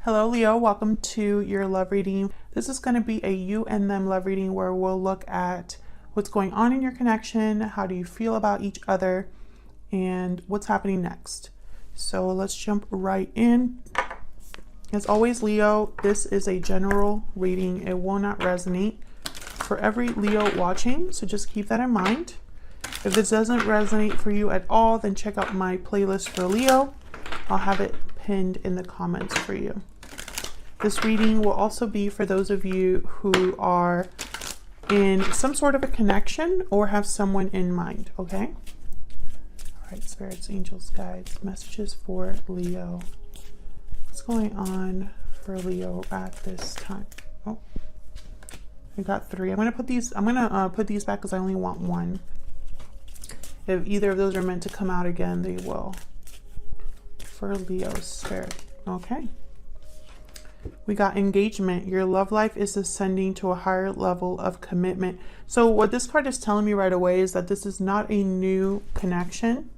Hello Leo, welcome to your love reading. This is going to be a you and them love reading where we'll look at what's going on in your connection, how do you feel about each other, and what's happening next. So let's jump right in. As always, Leo, this is a general reading. It will not resonate for every Leo watching, so just keep that in mind. If this doesn't resonate for you at all, then check out my playlist for Leo. I'll have it pinned in the comments for you. This reading will also be for those of you who are in some sort of a connection or have someone in mind, okay? All right, spirits, angels, guides, messages for Leo. What's going on for Leo at this time? Oh, I got three. I'm gonna put these back because I only want one. If either of those are meant to come out again, they will. For Leo's spirit, okay. We got engagement. Your love life is ascending to a higher level of commitment. So what this card is telling me right away is that this is not a new connection.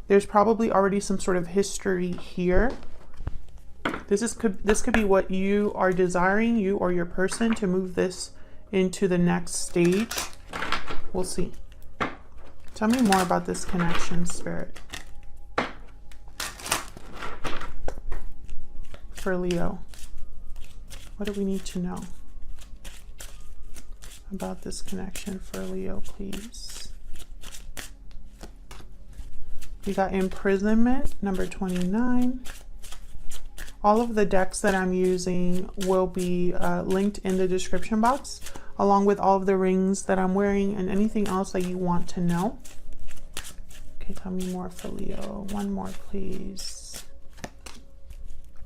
There's probably already some sort of history here. This could be what you are desiring, you or your person, to move this into the next stage. We'll see. Tell me more about this connection, spirit. For Leo, what do we need to know about this connection for Leo, please? We got imprisonment, number 29. All of the decks that I'm using will be linked in the description box, along with all of the rings that I'm wearing and anything else that you want to know. Okay, tell me more for Leo. One more, please.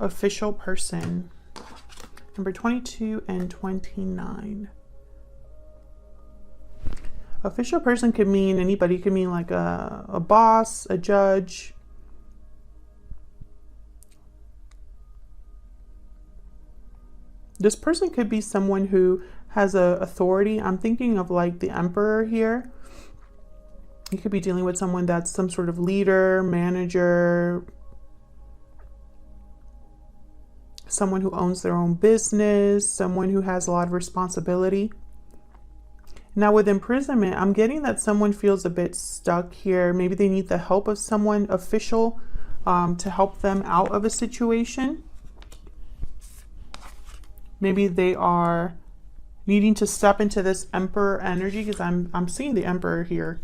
Official person, number 22 and 29. Official person could mean anybody. Could mean like a boss, a judge. This person could be someone who has a authority. I'm thinking of like the emperor here. You could be dealing with someone that's some sort of leader, manager, someone who owns their own business, someone who has a lot of responsibility. Now with imprisonment, I'm getting that someone feels a bit stuck here. Maybe they need the help of someone official to help them out of a situation. Maybe they are needing to step into this emperor energy, because I'm seeing the emperor here,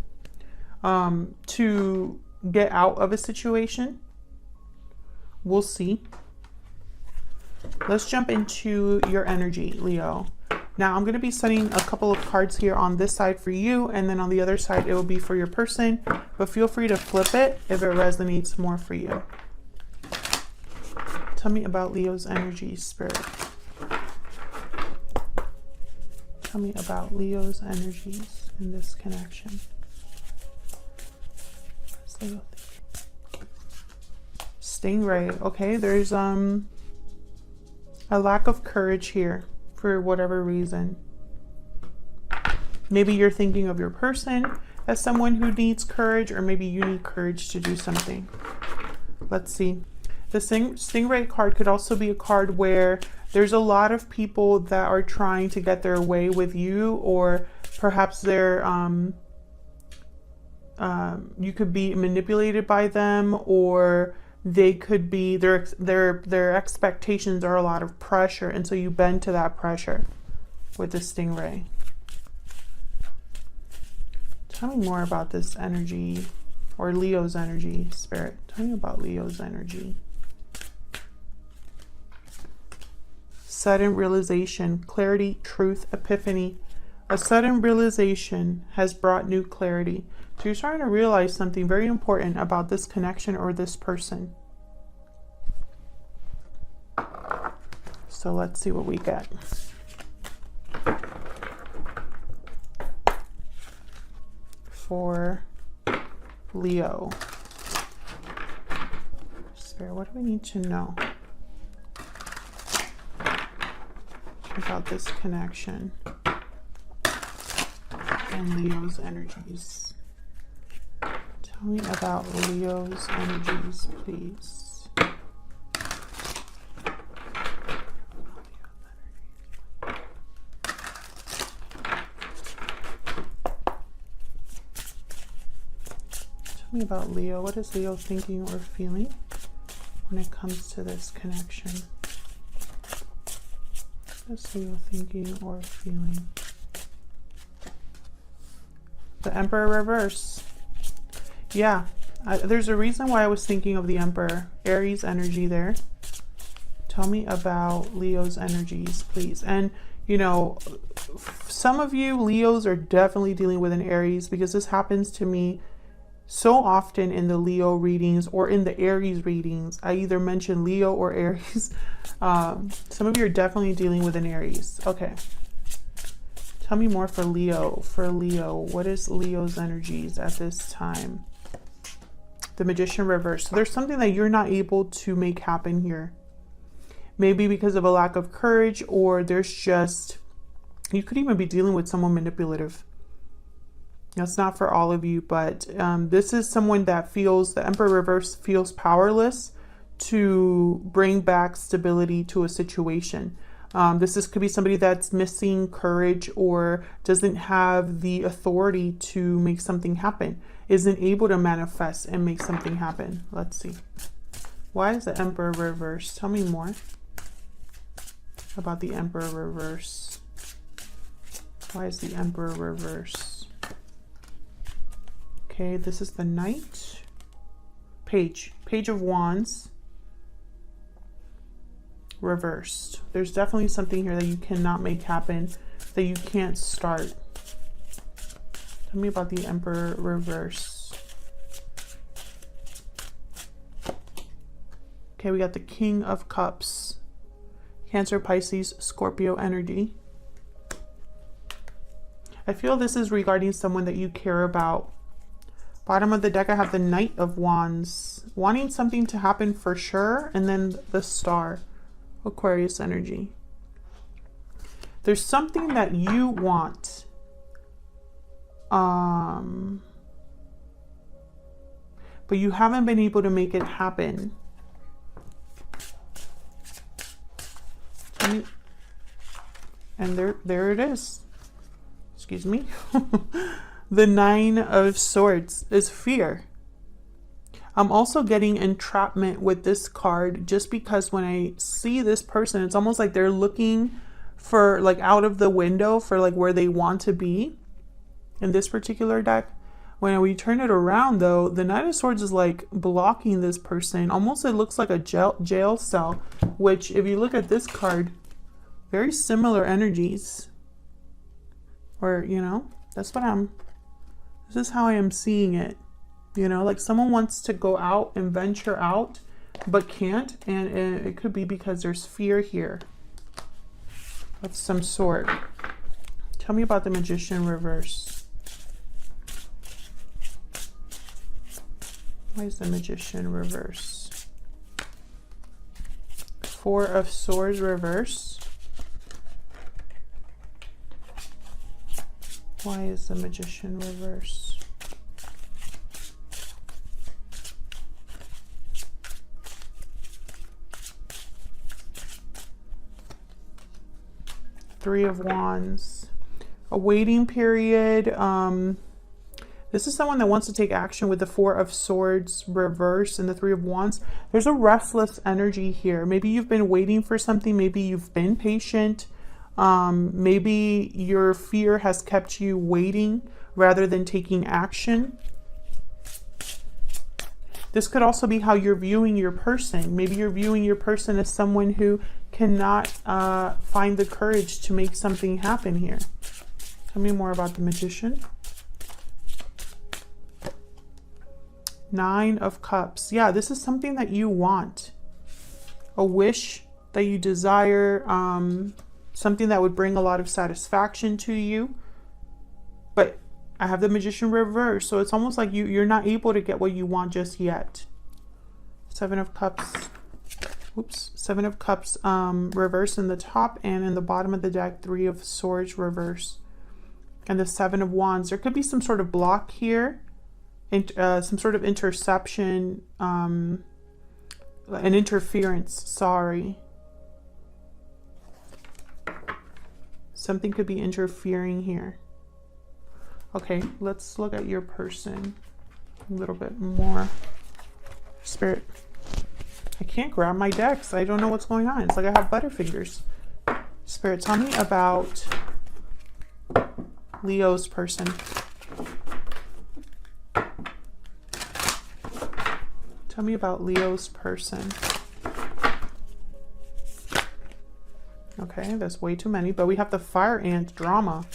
to get out of a situation. We'll see. Let's jump into your energy, Leo. Now I'm going to be setting a couple of cards here on this side for you, and then on the other side it will be for your person, but feel free to flip it if it resonates more for you. Tell me about Leo's energy, spirit. Tell me about Leo's energies in this connection. What's Leo thinking? Stingray. Okay, there's a lack of courage here for whatever reason. Maybe you're thinking of your person as someone who needs courage, or maybe you need courage to do something. Let's see. The Stingray card could also be a card where there's a lot of people that are trying to get their way with you, or perhaps they're you could be manipulated by them, or they could be, their expectations are a lot of pressure, and so you bend to that pressure with the Stingray. Tell me more about this energy, or Leo's energy, spirit. Tell me about Leo's energy. Sudden realization, clarity, truth, epiphany. A sudden realization has brought new clarity. So you're starting to realize something very important about this connection or this person. So let's see what we get. For Leo. Spirit, what do we need to know about this connection and Leo's energies? Tell me about Leo's energies, please. me about Leo. What is Leo thinking or feeling when it comes to this connection? What is Leo thinking or feeling? The Emperor reverse. Yeah, there's a reason why I was thinking of the Emperor. Aries energy there. Tell me about Leo's energies, please. And, you know, some of you Leos are definitely dealing with an Aries, because this happens to me so often in the Leo readings or in the Aries readings. I either mention Leo or Aries. Some of you are definitely dealing with an Aries. Okay. Tell me more for Leo. For Leo, what is Leo's energies at this time? The Magician reverse. So there's something that you're not able to make happen here. Maybe because of a lack of courage, or there's just, you could even be dealing with someone manipulative. That's not for all of you, but this is someone that feels, the Emperor reverse feels powerless to bring back stability to a situation. Could be somebody that's missing courage or doesn't have the authority to make something happen, isn't able to manifest and make something happen. Let's see. Why is the Emperor reverse? Tell me more about the Emperor reverse. Why is the Emperor reverse? Okay, this is the Knight. Page of Wands. Reversed. There's definitely something here that you cannot make happen, that you can't start. Tell me about the Emperor reverse. Okay, we got the King of Cups. Cancer, Pisces, Scorpio energy. I feel this is regarding someone that you care about. Bottom of the deck, I have the Knight of Wands. Wanting something to happen for sure. And then the Star. Aquarius energy. There's something that you want. But you haven't been able to make it happen. And there it is. Excuse me. The Nine of Swords is fear. I'm also getting entrapment with this card, just because when I see this person, it's almost like they're looking for, like, out of the window for, like, where they want to be in this particular deck. When we turn it around, though, the Knight of Swords is, like, blocking this person. Almost it looks like a jail cell, which, if you look at this card, very similar energies. Or, you know, this is how I am seeing it. You know, like someone wants to go out and venture out, but can't. And it could be because there's fear here of some sort. Tell me about the Magician reverse. Why is the Magician reverse? Four of Swords reverse. Why is the Magician reverse? Three of Wands. A waiting period. This is someone that wants to take action with the Four of Swords reverse and the Three of Wands. There's a restless energy here. Maybe you've been waiting for something. Maybe you've been patient. Maybe your fear has kept you waiting rather than taking action. This could also be how you're viewing your person. Maybe you're viewing your person as someone who cannot find the courage to make something happen here. Tell me more about the Magician. Nine of Cups. Yeah, this is something that you want. A wish that you desire. Something that would bring a lot of satisfaction to you. But I have the Magician reverse, so it's almost like you're not able to get what you want just yet. Seven of Cups. Oops. Seven of Cups reverse in the top, and in the bottom of the deck, Three of Swords reverse. And the Seven of Wands. There could be some sort of block here. And some sort of interception. An interference. Sorry. Something could be interfering here. Okay, let's look at your person. A little bit more. Spirit. I can't grab my decks. I don't know what's going on. It's like I have butterfingers. Spirit, tell me about Leo's person. Tell me about Leo's person. Okay, that's way too many, but we have the fire ant drama.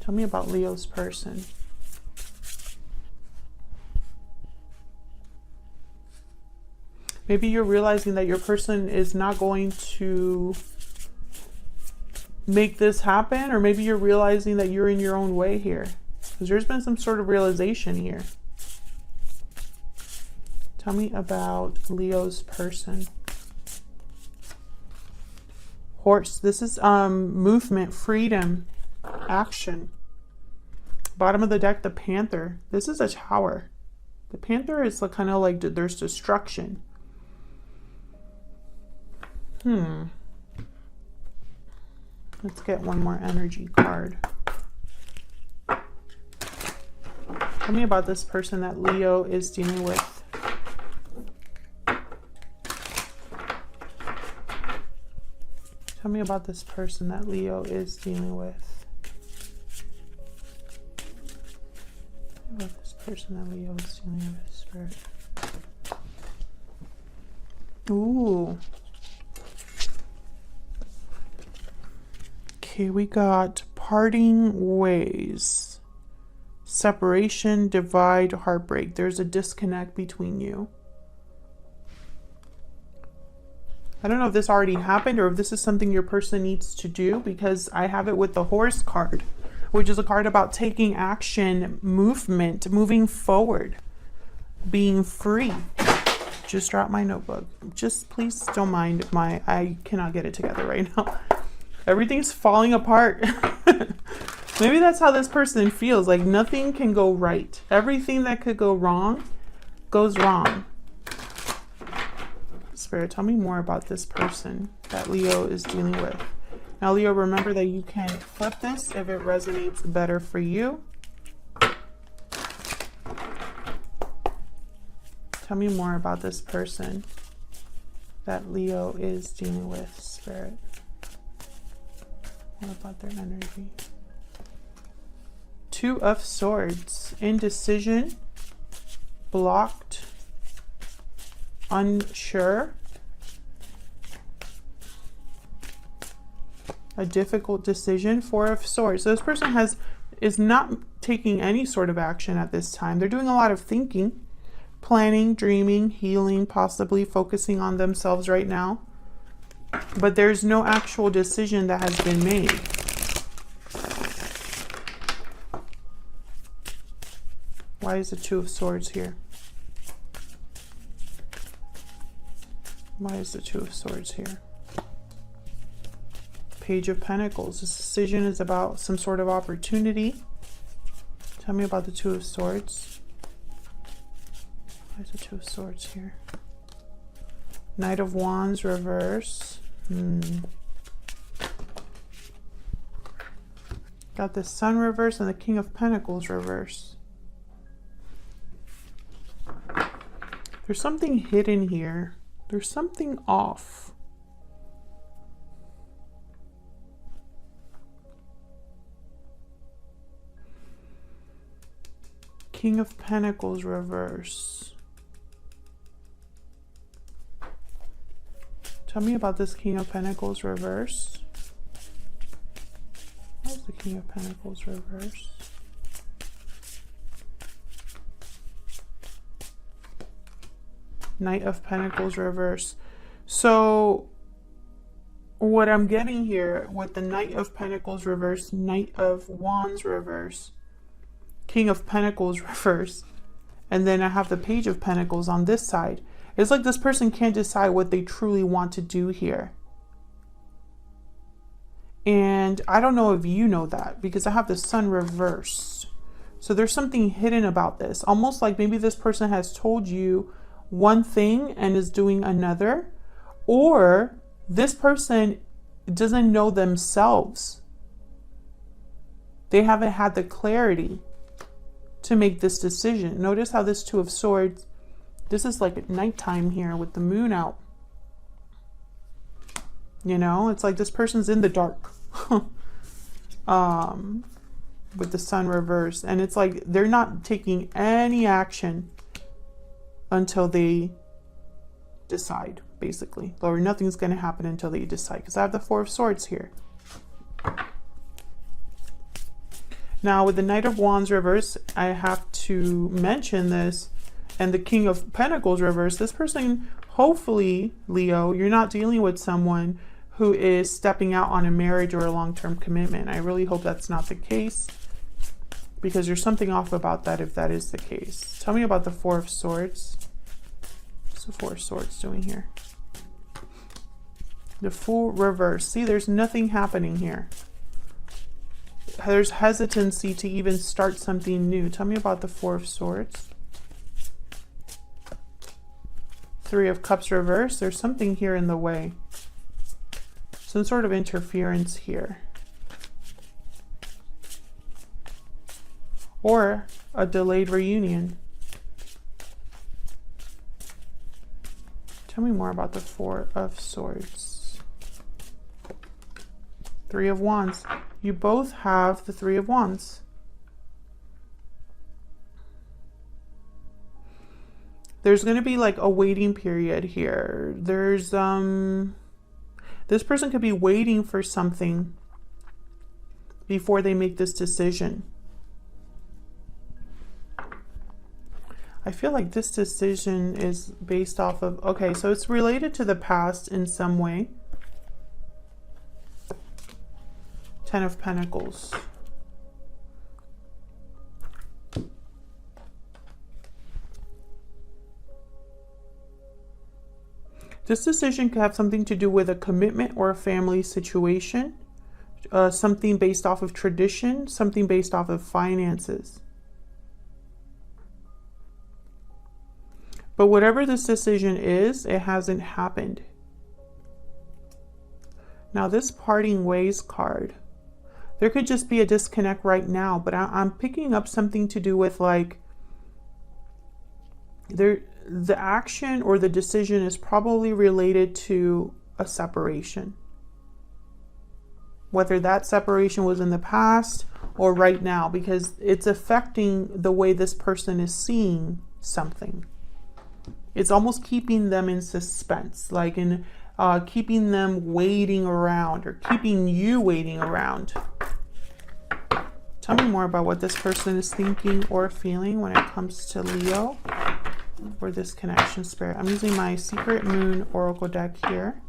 Tell me about Leo's person. Maybe you're realizing that your person is not going to make this happen, or maybe you're realizing that you're in your own way here. Because there's been some sort of realization here. Tell me about Leo's person. Horse. This is movement, freedom, action. Bottom of the deck, the Panther. This is a Tower. The Panther is kind of like there's destruction. Let's get one more energy card. Tell me about this person that Leo is dealing with. Tell me about this person that Leo is dealing with. Tell me about this person that Leo is dealing with, Spirit. Ooh. Okay, we got parting ways. Separation, divide, heartbreak. There's a disconnect between you. I don't know if this already happened or if this is something your person needs to do, because I have it with the Horse card, which is a card about taking action, movement, moving forward, being free. Just dropped my notebook. Just please don't mind I cannot get it together right now. Everything's falling apart. Maybe that's how this person feels. Like nothing can go right. Everything that could go wrong goes wrong. Spirit, tell me more about this person that Leo is dealing with. Now, Leo, remember that you can flip this if it resonates better for you. Tell me more about this person that Leo is dealing with, Spirit. What about their energy? Two of Swords. Indecision. Blocked. Unsure. A difficult decision. Four of Swords. So this person is not taking any sort of action at this time. They're doing a lot of thinking, planning, dreaming, healing, possibly focusing on themselves right now. But there's no actual decision that has been made. Why is the Two of Swords here? Why is the Two of Swords here? Page of Pentacles. This decision is about some sort of opportunity. Tell me about the Two of Swords. Why is the Two of Swords here? Knight of Wands reverse. Got the Sun reverse and the King of Pentacles reverse. There's something hidden here. There's something off. King of Pentacles reverse. Tell me about this King of Pentacles reverse. Where's the King of Pentacles reverse? Knight of Pentacles reverse. So what I'm getting here with the Knight of Pentacles reverse, Knight of Wands reverse, King of Pentacles reverse, and then I have the Page of Pentacles on this side. It's like this person can't decide what they truly want to do here. And I don't know if you know that, because I have the Sun reversed. So there's something hidden about this. Almost like maybe this person has told you one thing and is doing another. Or this person doesn't know themselves. They haven't had the clarity to make this decision. Notice how this Two of Swords, this is like at nighttime here with the moon out. You know, it's like this person's in the dark. With the Sun reversed. And it's like they're not taking any action until they decide, basically. Or nothing's going to happen until they decide. Because I have the Four of Swords here. Now, with the Knight of Wands reverse, I have to mention this. And the King of Pentacles reverse. This person, hopefully, Leo, you're not dealing with someone who is stepping out on a marriage or a long-term commitment. I really hope that's not the case, because there's something off about that if that is the case. Tell me about the Four of Swords. What's the Four of Swords doing here? The Fool reverse. See, there's nothing happening here. There's hesitancy to even start something new. Tell me about the Four of Swords. Three of Cups reverse. There's something here in the way. Some sort of interference here. Or a delayed reunion. Tell me more about the Four of Swords. Three of Wands. You both have the Three of Wands. There's going to be like a waiting period here. There's this person could be waiting for something before they make this decision. I feel like this decision is based off of, okay, so it's related to the past in some way. Ten of Pentacles. This decision could have something to do with a commitment or a family situation, something based off of tradition, something based off of finances. But whatever this decision is, it hasn't happened. Now this parting ways card, there could just be a disconnect right now, but I'm picking up something to do with like, the action or the decision is probably related to a separation. Whether that separation was in the past or right now, because it's affecting the way this person is seeing something. It's almost keeping them in suspense, like in keeping them waiting around or keeping you waiting around. Tell me more about what this person is thinking or feeling when it comes to Leo. For this connection, Spirit. I'm using my Secret Moon Oracle deck here.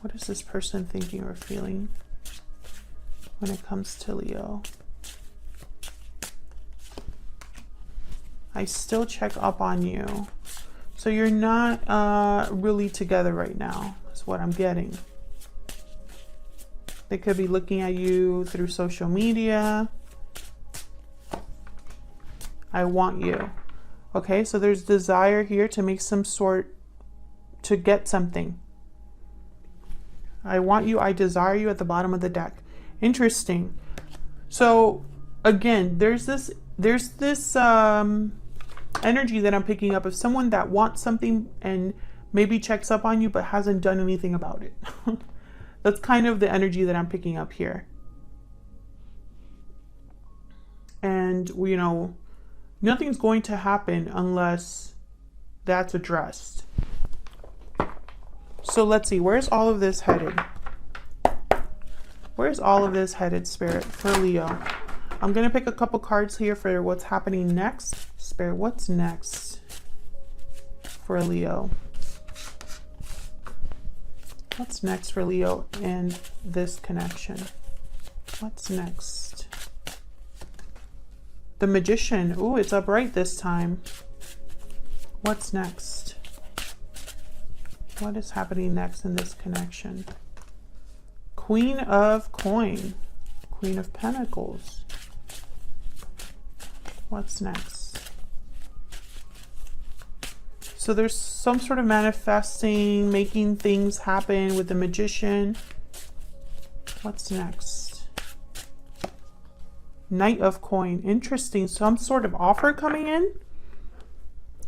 What is this person thinking or feeling when it comes to Leo? I still check up on you. So you're not really together right now, is what I'm getting. They could be looking at you through social media. I want you. Okay, so there's desire here to make some sort, to get something. I want you, I desire you at the bottom of the deck. Interesting. So again, there's this energy that I'm picking up of someone that wants something and maybe checks up on you but hasn't done anything about it. That's kind of the energy that I'm picking up here. And, you know, nothing's going to happen unless that's addressed. So let's see, where's all of this headed? Where's all of this headed, Spirit, for Leo? I'm going to pick a couple cards here for what's happening next. Spirit, what's next for Leo? What's next for Leo and this connection? What's next? The Magician. Ooh, it's upright this time. What's next? What is happening next in this connection? Queen of Coin. Queen of Pentacles. What's next? So there's some sort of manifesting, making things happen with the Magician. What's next? Knight of Coin. Interesting. Some sort of offer coming in.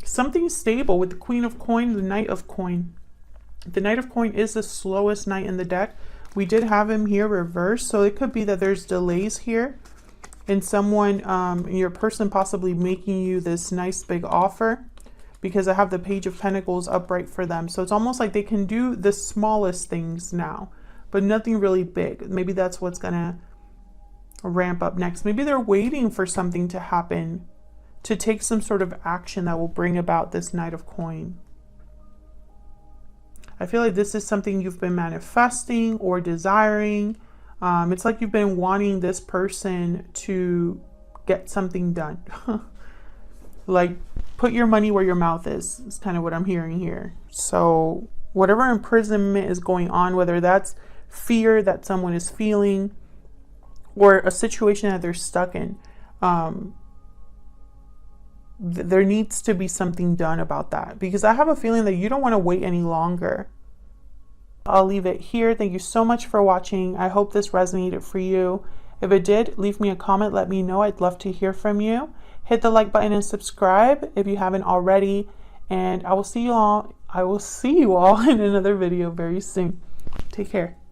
Something stable with the Queen of Coin, the Knight of Coin. The Knight of Coin is the slowest knight in the deck. We did have him here reversed, so it could be that there's delays here and someone, your person possibly making you this nice big offer, because I have the Page of Pentacles upright for them. So it's almost like they can do the smallest things now, but nothing really big. Maybe that's what's gonna ramp up next. Maybe they're waiting for something to happen to take some sort of action that will bring about this Knight of Coin. I feel like this is something you've been manifesting or desiring. It's like you've been wanting this person to get something done. Like, put your money where your mouth is kind of what I'm hearing here. So whatever imprisonment is going on, whether that's fear that someone is feeling or a situation that they're stuck in, there needs to be something done about that, because I have a feeling that you don't want to wait any longer. I'll leave it here. Thank you so much for watching. I hope this resonated for you. If it did, leave me a comment. Let me know. I'd love to hear from you. Hit the like button and subscribe if you haven't already. And I will see you all in another video very soon. Take care.